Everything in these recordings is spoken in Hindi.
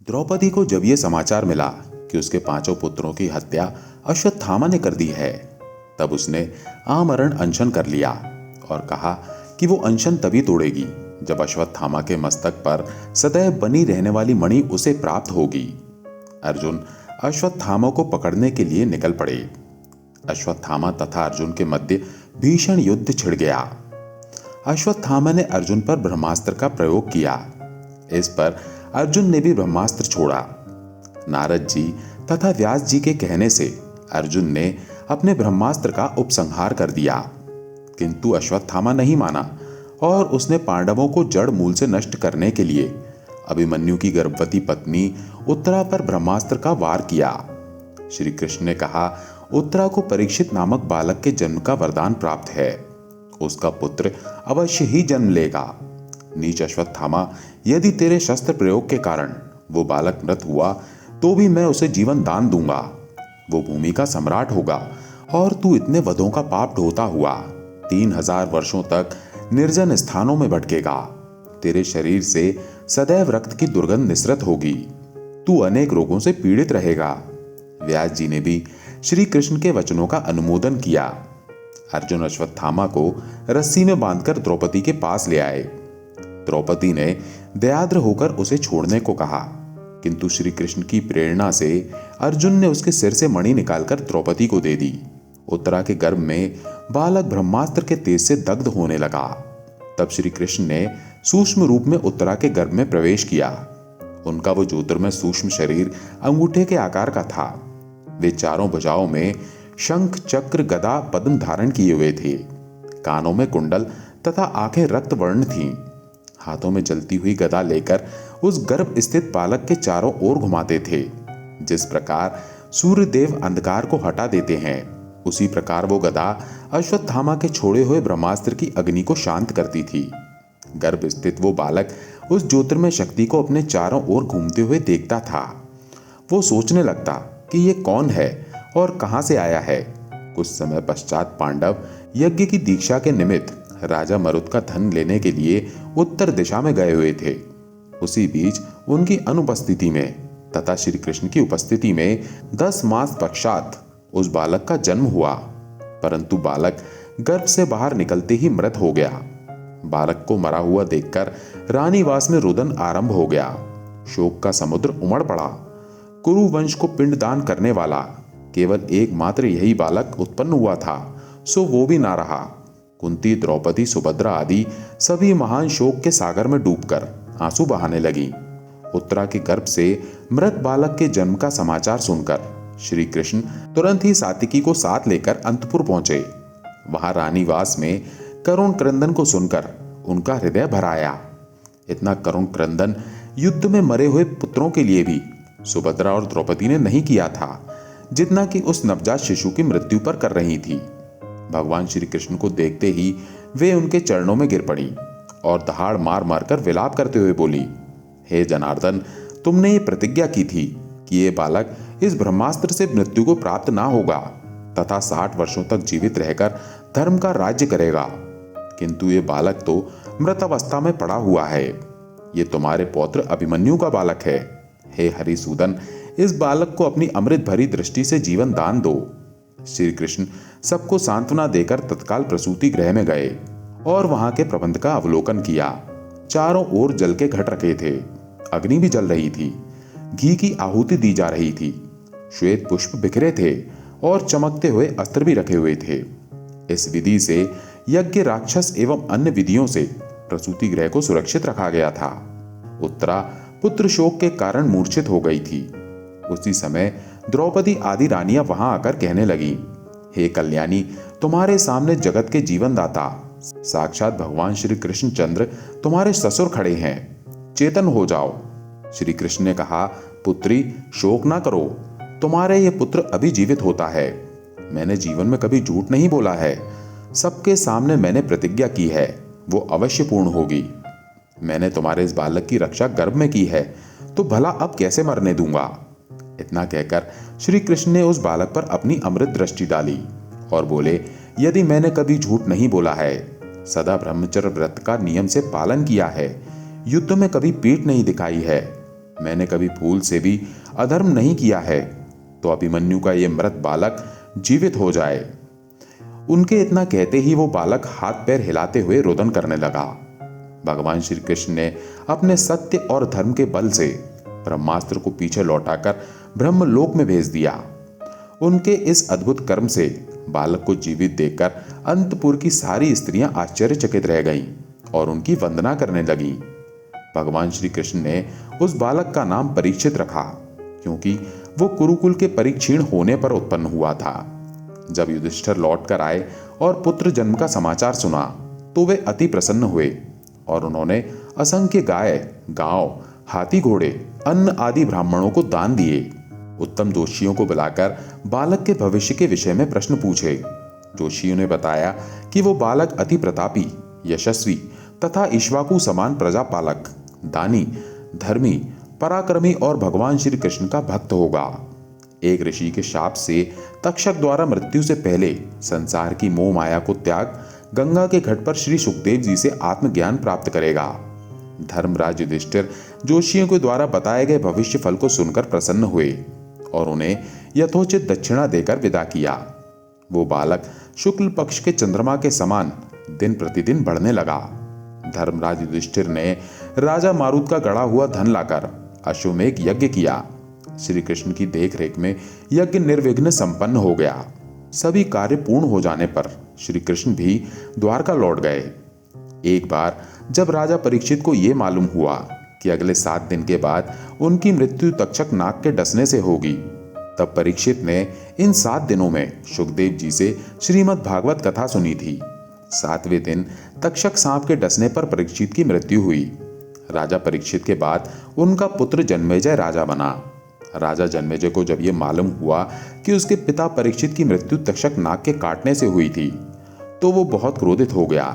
द्रौपदी को जब यह समाचार मिला कि उसके पांचों पुत्रों की हत्या अश्वत्थामा ने कर दी है, तब उसने आमरण अनशन कर लिया और कहा कि वो अनशन तभी तोड़ेगी जब अश्वत्थामा के मस्तक पर सदैव बनी रहने वाली मणि उसे प्राप्त होगी। अर्जुन अश्वत्थामा को पकड़ने के लिए निकल पड़े। अश्वत्थामा तथा अर्जुन के मध्य भीषण युद्ध छिड़ गया। अश्वत्थामा ने अर्जुन पर ब्रह्मास्त्र का प्रयोग किया। इस पर अर्जुन ने भी ब्रह्मास्त्र छोड़ा। नारद जी तथा व्यास जी के कहने से अर्जुन ने अपने ब्रह्मास्त्र का उपसंहार कर दिया, किंतु अश्वत्थामा नहीं माना और उसने पांडवों को जड़ मूल से नष्ट करने के लिए अभिमन्यु की गर्भवती पत्नी उत्तरा पर ब्रह्मास्त्र का वार किया। श्री कृष्ण ने कहा, उत्तरा को परीक्षित नामक बालक के जन्म का वरदान प्राप्त है। उसका पुत्र अवश्य ही जन्म लेगा। नीच अश्वत्थामा, यदि तेरे शस्त्र प्रयोग के कारण वो बालक मृत हुआ तो भी मैं उसे जीवन दान दूंगा। वो भूमि का सम्राट होगा और तू इतने वधों का पाप ढोता हुआ 3000 वर्षों तक निर्जन स्थानों में भटकेगा। तेरे शरीर से सदैव रक्त की दुर्गंध निसृत होगी। तू अनेक रोगों से पीड़ित रहेगा। व्यास जी ने भी श्री कृष्ण के वचनों का अनुमोदन किया। अर्जुन अश्वत्थामा को रस्सी में बांधकर द्रौपदी के पास ले आए। द्रौपदी ने दयाद्र होकर उसे छोड़ने को कहा, किंतु श्री कृष्ण की प्रेरणा से अर्जुन ने उसके सिर से मणि निकालकर द्रौपदी को दे दी। उत्तरा के गर्भ में बालक ब्रह्मास्त्र के तेज से दग्ध होने लगा। तब श्री कृष्ण ने सूक्ष्म रूप में उत्तरा के गर्भ में प्रवेश किया। उनका वो ज्योतिर्मय सूक्ष्म शरीर अंगूठे के आकार का था। वे चारों भुजाओं में शंख चक्र गदा पद्म धारण किए हुए थे। कानों में कुंडल तथा आंखें रक्त वर्ण थीं। हाथों में जलती हुई गदा लेकर उस गर्भ स्थित बालक के चारों ओर घुमाते थे। जिस प्रकार सूर्य देव अंधकार को हटा देते हैं, उसी प्रकार वो गदा अश्वत्थामा के छोड़े हुए ब्रह्मास्त्र की अग्नि को शांत करती थी। गर्भ स्थित वो बालक उस ज्योतिर्मय शक्ति को अपने चारों ओर घूमते हुए देखता था। वो सोचने लगता कि ये कौन है और कहां से आया है। कुछ समय पश्चात पांडव यज्ञ की दीक्षा के निमित्त राजा मरुत का धन लेने के लिए उत्तर दिशा में गए हुए थे। उसी बीच उनकी अनुपस्थिति में तथा श्री कृष्ण की उपस्थिति में 10 मास पश्चात उस बालक का जन्म हुआ, परंतु बालक गर्भ से बाहर निकलते ही मृत हो गया। बालक को मरा हुआ देखकर रानीवास में रुदन आरंभ हो गया। शोक का समुद्र उमड़ पड़ा। कुरु वंश को पिंडदान करने वाला केवल एकमात्र यही बालक उत्पन्न हुआ था, सो वो भी ना रहा। कुंती, द्रौपदी, सुभद्रा आदि सभी महान शोक के सागर में डूबकर आंसू बहाने लगी। उत्तरा के गर्भ से मृत बालक के जन्म का समाचार सुनकर श्री कृष्ण तुरंत ही सात्विकी को साथ लेकर अंतपुर पहुंचे। वहां रानीवास में करुण क्रंदन को सुनकर उनका हृदय भर आया। इतना करुण क्रंदन युद्ध में मरे हुए पुत्रों के लिए भी सुभद्रा और द्रौपदी ने नहीं किया था, जितना कि उस नवजात शिशु की मृत्यु पर कर रही थी। भगवान श्री कृष्ण को देखते ही वे उनके चरणों में गिर पड़ी और दहाड़ मार मारकर विलाप करते हुए बोली, हे जनार्दन, तुमने ये प्रतिज्ञा की थी कि ये बालक इस ब्रह्मास्त्र से मृत्यु को प्राप्त ना होगा तथा 60 वर्षों तक जीवित रहकर धर्म का राज्य करेगा, किंतु ये बालक तो मृत अवस्था में पड़ा हुआ है। ये तुम्हारे पौत्र अभिमन्यु का बालक है। हे हरिसूदन, इस बालक को अपनी अमृत भरी दृष्टि से जीवन दान दो। श्री कृष्ण सबको सांत्वना देकर तत्काल प्रसूति गृह में गए और वहां के प्रबंध का अवलोकन किया। चारों ओर जल के घट रखे थे। अग्नि भी जल रही थी। घी की आहुति दी जा रही थी। श्वेत पुष्प बिखरे थे और चमकते हुए अस्त्र भी रखे हुए थे। इस विधि से यज्ञ, राक्षस एवं अन्य विधियों से प्रसूति गृह को सुरक्षित रखा गया था। उत्तरा पुत्र शोक के कारण मूर्छित हो गई थी। उसी समय द्रौपदी आदि रानियां वहां आकर कहने लगी, हे कल्याणी, तुम्हारे सामने जगत के जीवन दाता साक्षात भगवान श्री कृष्ण चंद्र तुम्हारे ससुर खड़े हैं, चेतन हो जाओ। श्री कृष्ण ने कहा, पुत्री, शोक ना करो। तुम्हारे ये पुत्र अभी जीवित होता है। मैंने जीवन में कभी झूठ नहीं बोला है। सबके सामने मैंने प्रतिज्ञा की है, वो अवश्य पूर्ण होगी। मैंने तुम्हारे इस बालक की रक्षा गर्भ में की है, तो भला अब कैसे मरने दूंगा। इतना कहकर श्री कृष्ण ने उस बालक पर अपनी अमृत दृष्टि डाली और बोले, यदि मैंने कभी झूठ नहीं बोला है, सदा ब्रह्मचर्य व्रत का नियम से पालन किया है, युद्ध में कभी पीठ नहीं दिखाई है, मैंने कभी भूल से भी अधर्म नहीं किया है, तो अभिमन्यु का ये मृत बालक जीवित हो जाए। उनके इतना कहते ही वो बालक हाथ पैर हिलाते हुए रोदन करने लगा। भगवान श्री कृष्ण ने अपने सत्य और धर्म के बल से ब्रह्मास्त्र को पीछे लौटाकर ब्रह्मलोक में भेज दिया। उनके इस अद्भुत कर्म से बालक को जीवित देखकर अंतपुर की सारी स्त्रियां आश्चर्यचकित रह गईं और उनकी वंदना करने लगीं। भगवान श्री कृष्ण ने उस बालक का नाम परीक्षित रखा, क्योंकि वो कुरुकुल के परीक्षीण होने पर उत्पन्न हुआ था। जब युधिष्ठिर लौट कर आए और पुत्र जन्म का समाचार सुना तो वे अति प्रसन्न हुए और उन्होंने असंख्य गाय, गांव, हाथी घोड़े, अन्न आदि ब्राह्मणों को दान दिए। उत्तम जोशियों को बुलाकर बालक के भविष्य के विषय में प्रश्न पूछे। जोशियों ने बताया कि वो बालक अति प्रतापी, यशस्वी तथा इक्ष्वाकु समान प्रजापालक, दानी, धर्मी, पराक्रमी और भगवान श्री कृष्ण का भक्त होगा। एक ऋषि के शाप से तक्षक द्वारा मृत्यु से पहले संसार की मोह माया को त्याग गंगा के घाट पर श्री सुखदेव जी से आत्मज्ञान प्राप्त करेगा। धर्मराज युधिष्ठिर जोशियों के द्वारा बताए गए भविष्य फल को सुनकर प्रसन्न हुए और उन्हें यथोचित दक्षिणा देकर विदा किया। वो बालक शुक्ल पक्ष के चंद्रमा के समान दिन प्रतिदिन बढ़ने लगा। धर्मराज युधिष्ठिर ने राजा मारुत का गढ़ा हुआ धन लाकर अश्वमेध यज्ञ किया। श्री कृष्ण की देखरेख में यज्ञ निर्विघ्न संपन्न हो गया। सभी कार्य पूर्ण हो जाने पर श्री कृष्ण भी द्वारका लौट गए। एक बार जब राजा परीक्षित को यह मालूम हुआ कि अगले 7 दिन के बाद उनकी मृत्यु तक्षक नाग के डसने से होगी, तब परीक्षित ने इन 7 दिनों में सुखदेव जी से श्रीमद् भागवत कथा सुनी थी। 7वें दिन तक्षक सांप के डसने पर परीक्षित की मृत्यु हुई। राजा परीक्षित के बाद उनका पुत्र जन्मेजय राजा बना। राजा जन्मेजय को जब यह मालूम हुआ कि उसके पिता परीक्षित की मृत्यु तक्षक नाग के काटने से हुई थी, तो वो बहुत क्रोधित हो गया।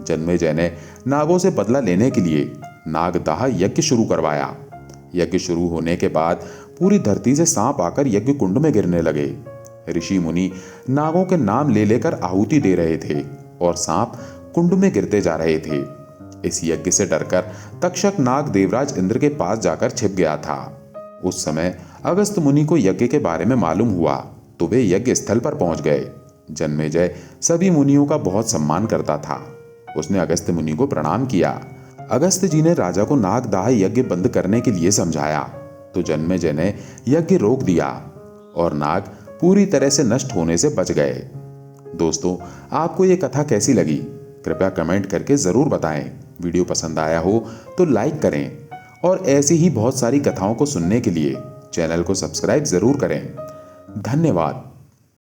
जन्मेजय ने नागों से बदला लेने के लिए नागदाह यज्ञ शुरू करवाया। यज्ञ शुरू होने के बाद पूरी धरती से सांप आकर यज्ञ कुंड में गिरने लगे। ऋषि मुनि नागों के नाम ले लेकर आहुति दे रहे थे और सांप कुंड में गिरते जा रहे थे। इस यज्ञ से डरकर तक्षक नाग देवराज इंद्र के पास जाकर छिप गया था। उस समय अगस्त्य मुनि को यज्ञ के बारे में मालूम हुआ तो वे यज्ञ स्थल पर पहुंच गए। जन्मेजय सभी मुनियों का बहुत सम्मान करता था। उसने अगस्त्य मुनि को प्रणाम किया। अगस्त्य जी ने राजा को नागदाह यज्ञ बंद करने के लिए समझाया तो जन्मेजय ने यज्ञ रोक दिया और नाग पूरी तरह से नष्ट होने से बच गए। दोस्तों, आपको ये कथा कैसी लगी? कृपया कमेंट करके जरूर बताएं। वीडियो पसंद आया हो तो लाइक करें और ऐसी ही बहुत सारी कथाओं को सुनने के लिए चैनल को सब्सक्राइब जरूर करें। धन्यवाद।